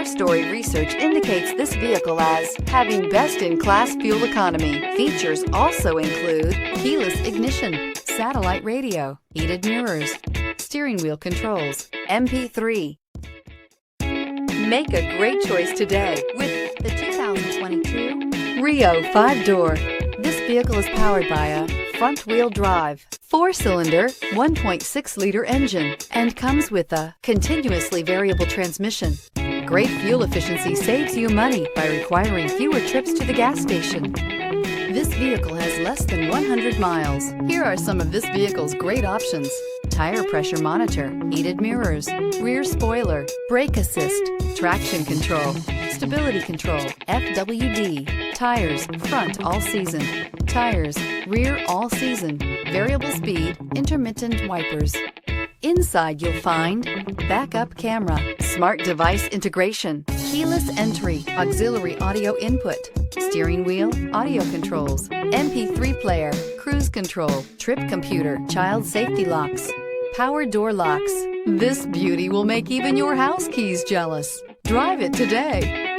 Car Story research indicates this vehicle as having best-in-class fuel economy. Features also include keyless ignition, satellite radio, heated mirrors, steering wheel controls, MP3. Make a great choice today with the 2022 Rio 5-door. This vehicle is powered by a front-wheel drive, 4-cylinder, 1.6-liter engine, and comes with a continuously variable transmission. Great fuel efficiency saves you money by requiring fewer trips to the gas station. This vehicle has less than 100 miles. Here are some of this vehicle's great options: tire pressure monitor, heated mirrors, rear spoiler, brake assist, traction control, stability control, FWD, tires, front all season, tires, rear all season, variable speed, intermittent wipers. Inside you'll find backup camera, smart device integration, keyless entry, auxiliary audio input, steering wheel audio controls, MP3 player, cruise control, trip computer, child safety locks, power door locks. This beauty will make even your house keys jealous. Drive it today.